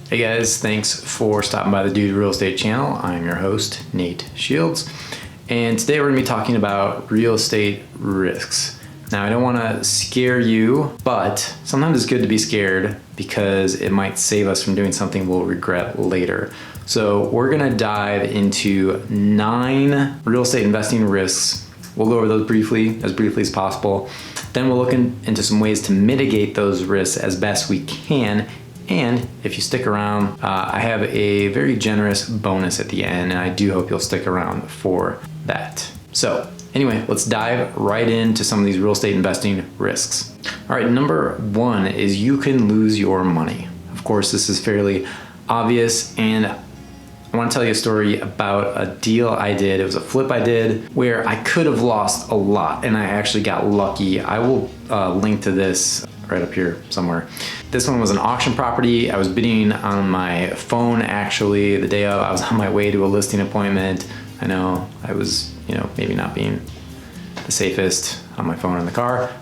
Hey guys, thanks for stopping by the Dude Real Estate channel. I'm your host, Nate Shields, and today we're going to be talking about real estate risks. Now, I don't want to scare you, but sometimes it's good to be scared because it might save us from doing something we'll regret later. So we're going to dive into 9 real estate investing risks. We'll go over those briefly as possible. Then we'll look into some ways to mitigate those risks as best we can. And if you stick around, I have a very generous bonus at the end, and I do hope you'll stick around for that. So anyway, let's dive right into some of these real estate investing risks. All right, number 1 is you can lose your money. Of course, this is fairly obvious, and I want to tell you a story about a deal I did. It was a flip I did where I could have lost a lot, and I actually got lucky. I will link to this right up here somewhere. This one was an auction property. I was bidding on my phone actually the day of. I was on my way to a listing appointment. I know I was, maybe not being the safest on my phone in the car.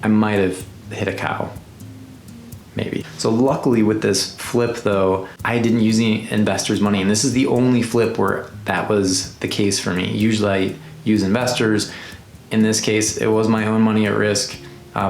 I might have hit a cow, maybe. So luckily with this flip though, I didn't use any investors' money, and this is the only flip where that was the case for me. Usually I use investors. In this case, it was my own money at risk.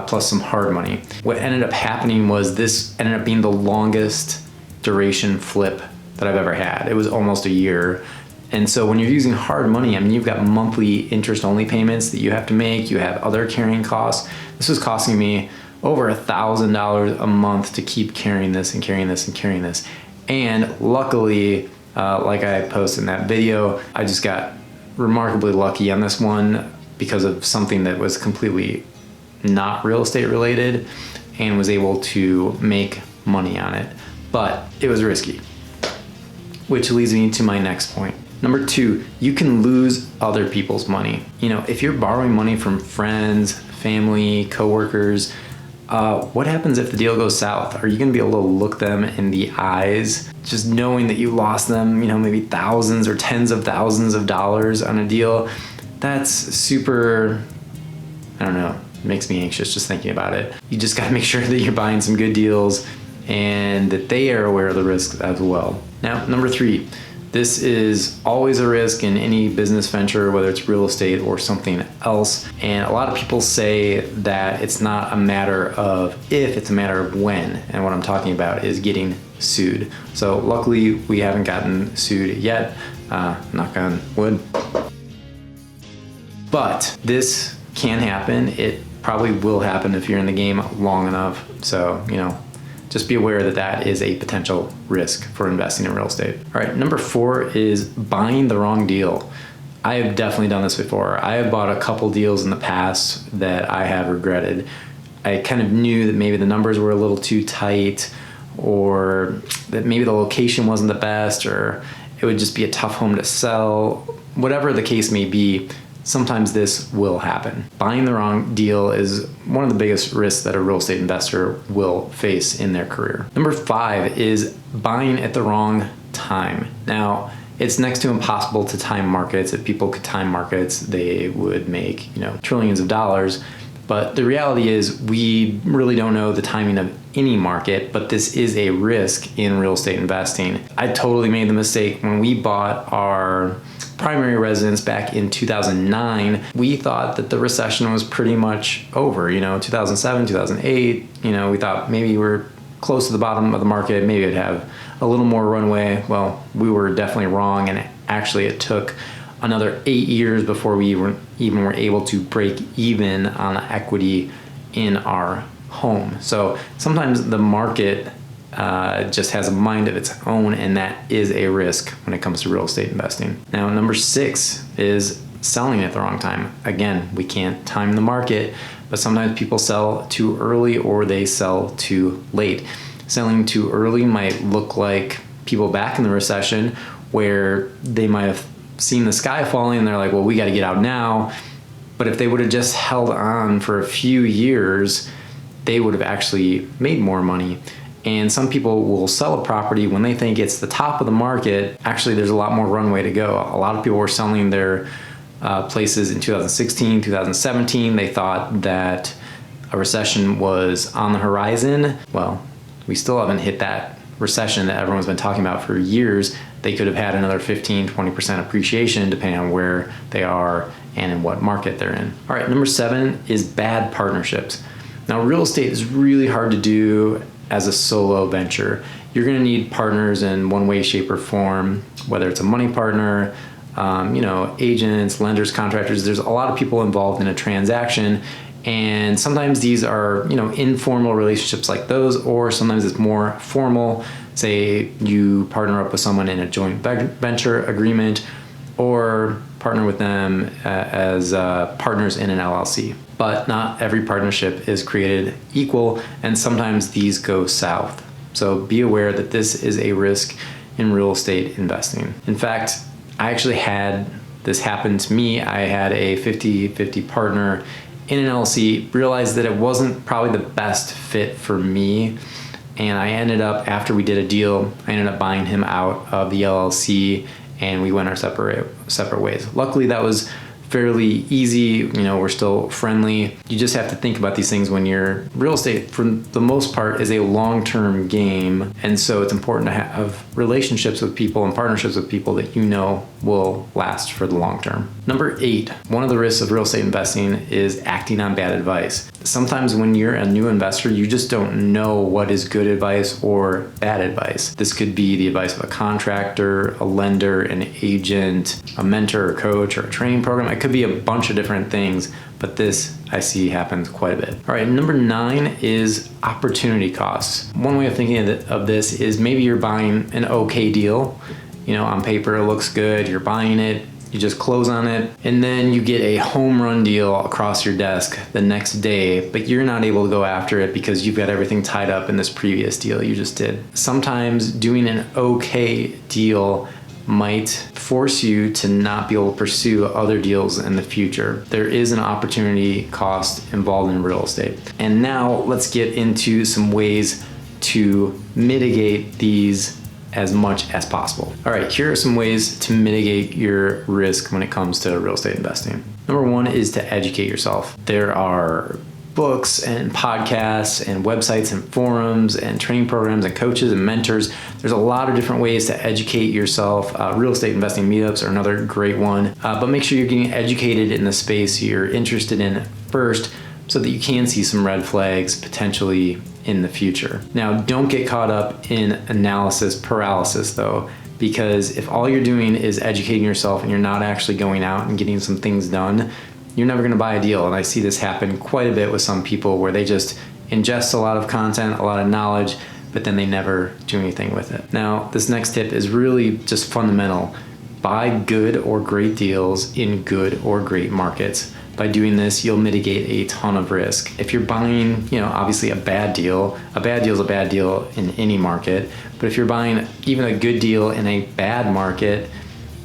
Plus some hard money. What ended up happening was this ended up being the longest duration flip that I've ever had. It was almost a year. And so when you're using hard money, I mean, you've got monthly interest only payments that you have to make. You have other carrying costs. This was costing me over $1,000 a month to keep carrying this and carrying this and carrying this. And luckily, like I posted in that video, I just got remarkably lucky on this one because of something that was completely not real estate related, and was able to make money on it. But it was risky, which leads me to my next point. Number 2, you can lose other people's money. If you're borrowing money from friends, family, coworkers, what happens if the deal goes south? Are you going to be able to look them in the eyes, just knowing that you lost them, maybe thousands or tens of thousands of dollars on a deal? That's super, makes me anxious just thinking about it. You just got to make sure that you're buying some good deals and that they are aware of the risks as well. Now, number 3, this is always a risk in any business venture, whether it's real estate or something else. And a lot of people say that it's not a matter of if, it's a matter of when. And what I'm talking about is getting sued. So luckily we haven't gotten sued yet, knock on wood. But this can happen. It probably will happen if you're in the game long enough. So, just be aware that that is a potential risk for investing in real estate. All right, number 4 is buying the wrong deal. I have definitely done this before. I have bought a couple deals in the past that I have regretted. I kind of knew that maybe the numbers were a little too tight, or that maybe the location wasn't the best, or it would just be a tough home to sell. Whatever the case may be, sometimes this will happen. Buying the wrong deal is one of the biggest risks that a real estate investor will face in their career. Number 5 is buying at the wrong time. Now, it's next to impossible to time markets. If people could time markets, they would make, trillions of dollars. But the reality is we really don't know the timing of any market, but this is a risk in real estate investing. I totally made the mistake when we bought our primary residence back in 2009. We thought that the recession was pretty much over, 2007, 2008, we thought maybe we're close to the bottom of the market, maybe it'd have a little more runway. Well, we were definitely wrong, and actually it took another 8 years before we were able to break even on the equity in our home. So sometimes the market just has a mind of its own, and that is a risk when it comes to real estate investing. Now, number 6 is selling at the wrong time. Again, we can't time the market, but sometimes people sell too early or they sell too late. Selling too early might look like people back in the recession where they might have seen the sky falling and they're like, well, we got to get out now. But if they would have just held on for a few years, they would have actually made more money. And some people will sell a property when they think it's the top of the market. Actually, there's a lot more runway to go. A lot of people were selling their places in 2016, 2017. They thought that a recession was on the horizon. Well, we still haven't hit that recession that everyone's been talking about for years, they could have had another 15-20% appreciation depending on where they are and in what market they're in. All right, number 7 is bad partnerships. Now, real estate is really hard to do as a solo venture. You're going to need partners in one way, shape, or form, whether it's a money partner, agents, lenders, contractors. There's a lot of people involved in a transaction, and sometimes these are, informal relationships like those, or sometimes it's more formal. Say you partner up with someone in a joint venture agreement, or partner with them as partners in an LLC. But not every partnership is created equal, and sometimes these go south. So be aware that this is a risk in real estate investing. In fact, I actually had this happen to me. I had a 50-50 partner in an LLC, realized that it wasn't probably the best fit for me. And I ended up, after we did a deal, I ended up buying him out of the LLC, and we went our separate ways. Luckily, that was fairly easy. We're still friendly. You just have to think about these things when you're real estate, for the most part, is a long-term game. And so it's important to have relationships with people and partnerships with people that will last for the long term. Number 8, one of the risks of real estate investing is acting on bad advice. Sometimes when you're a new investor, you just don't know what is good advice or bad advice. This could be the advice of a contractor, a lender, an agent, a mentor or coach, or a training program. It could be a bunch of different things, but this I see happens quite a bit. All right, number 9 is opportunity costs. One way of thinking of this is maybe you're buying an okay deal. On paper it looks good, you're buying it, you just close on it, and then you get a home run deal across your desk the next day, but you're not able to go after it because you've got everything tied up in this previous deal you just did. Sometimes doing an okay deal might force you to not be able to pursue other deals in the future. There is an opportunity cost involved in real estate. And now let's get into some ways to mitigate these as much as possible. All right, here are some ways to mitigate your risk when it comes to real estate investing. Number 1 is to educate yourself. There are books and podcasts and websites and forums and training programs and coaches and mentors. There's a lot of different ways to educate yourself. Real estate investing meetups are another great one. But make sure you're getting educated in the space you're interested in first, so that you can see some red flags potentially in the future. Now, don't get caught up in analysis paralysis though, because if all you're doing is educating yourself and you're not actually going out and getting some things done, you're never going to buy a deal. And I see this happen quite a bit with some people where they just ingest a lot of content, a lot of knowledge, but then they never do anything with it. Now, this next tip is really just fundamental. Buy good or great deals in good or great markets. By doing this, you'll mitigate a ton of risk. If you're buying, obviously a bad deal is a bad deal in any market. But if you're buying even a good deal in a bad market,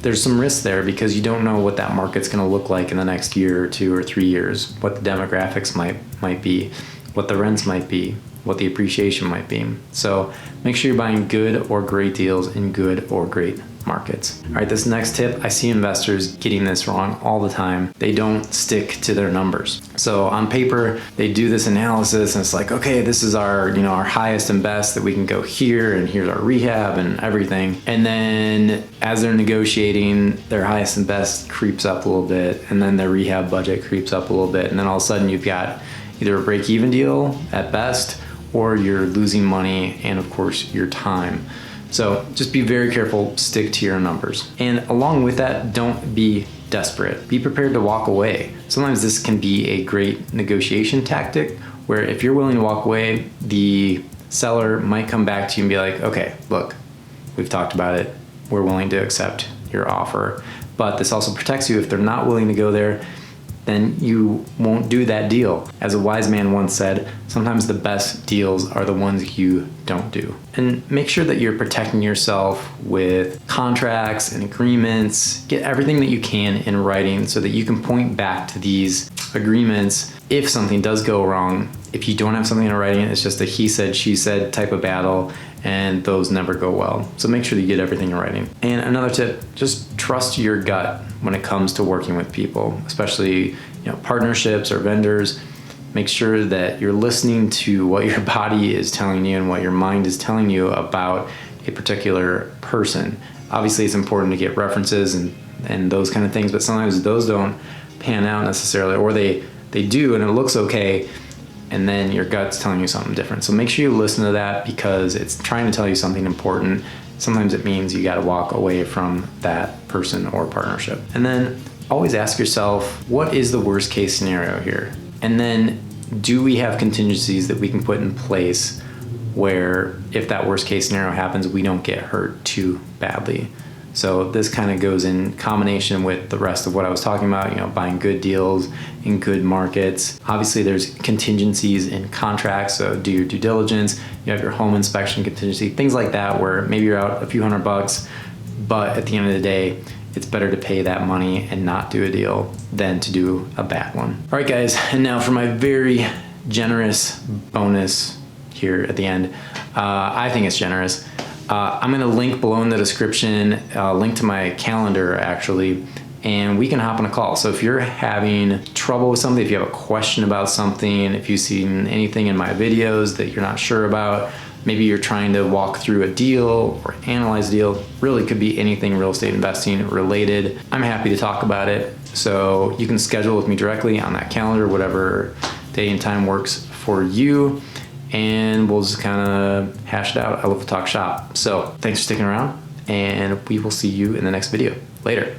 there's some risk there because you don't know what that market's going to look like in the next year or 2 or 3 years, what the demographics might be, what the rents might be, what the appreciation might be. So make sure you're buying good or great deals in good or great markets. All right, this next tip, I see investors getting this wrong all the time. They don't stick to their numbers. So on paper, they do this analysis and it's like, okay, this is our highest and best that we can go here, and here's our rehab and everything. And then as they're negotiating, their highest and best creeps up a little bit, and then their rehab budget creeps up a little bit. And then all of a sudden you've got either a break-even deal at best, or you're losing money and of course your time. So just be very careful, stick to your numbers. And along with that, don't be desperate. Be prepared to walk away. Sometimes this can be a great negotiation tactic where if you're willing to walk away, the seller might come back to you and be like, okay, look, we've talked about it. We're willing to accept your offer. But this also protects you if they're not willing to go there, then you won't do that deal. As a wise man once said, sometimes the best deals are the ones you don't do. And make sure that you're protecting yourself with contracts and agreements. Get everything that you can in writing so that you can point back to these agreements if something does go wrong. If you don't have something in writing, it's just a he said, she said type of battle, and those never go well. So make sure that you get everything in writing. And another tip, just trust your gut when it comes to working with people, especially partnerships or vendors. Make sure that you're listening to what your body is telling you and what your mind is telling you about a particular person. Obviously, it's important to get references and those kind of things, but sometimes those don't pan out necessarily, or they do and it looks okay, and then your gut's telling you something different. So make sure you listen to that because it's trying to tell you something important. Sometimes it means you got to walk away from that person or partnership. And then always ask yourself, what is the worst case scenario here? And then do we have contingencies that we can put in place where if that worst case scenario happens, we don't get hurt too badly? So this kind of goes in combination with the rest of what I was talking about, buying good deals in good markets. Obviously there's contingencies in contracts, so do your due diligence. You have your home inspection contingency, things like that, where maybe you're out a few $100, but at the end of the day, it's better to pay that money and not do a deal than to do a bad one. All right, guys, and now for my very generous bonus here at the end. I think it's generous. I'm gonna link below in the description, link to my calendar actually, and we can hop on a call. So if you're having trouble with something, if you have a question about something, if you've seen anything in my videos that you're not sure about, maybe you're trying to walk through a deal or analyze a deal, really could be anything real estate investing related. I'm happy to talk about it. So you can schedule with me directly on that calendar, whatever day and time works for you. And we'll just kind of hash it out. I love to talk shop. So thanks for sticking around, and we will see you in the next video. Later.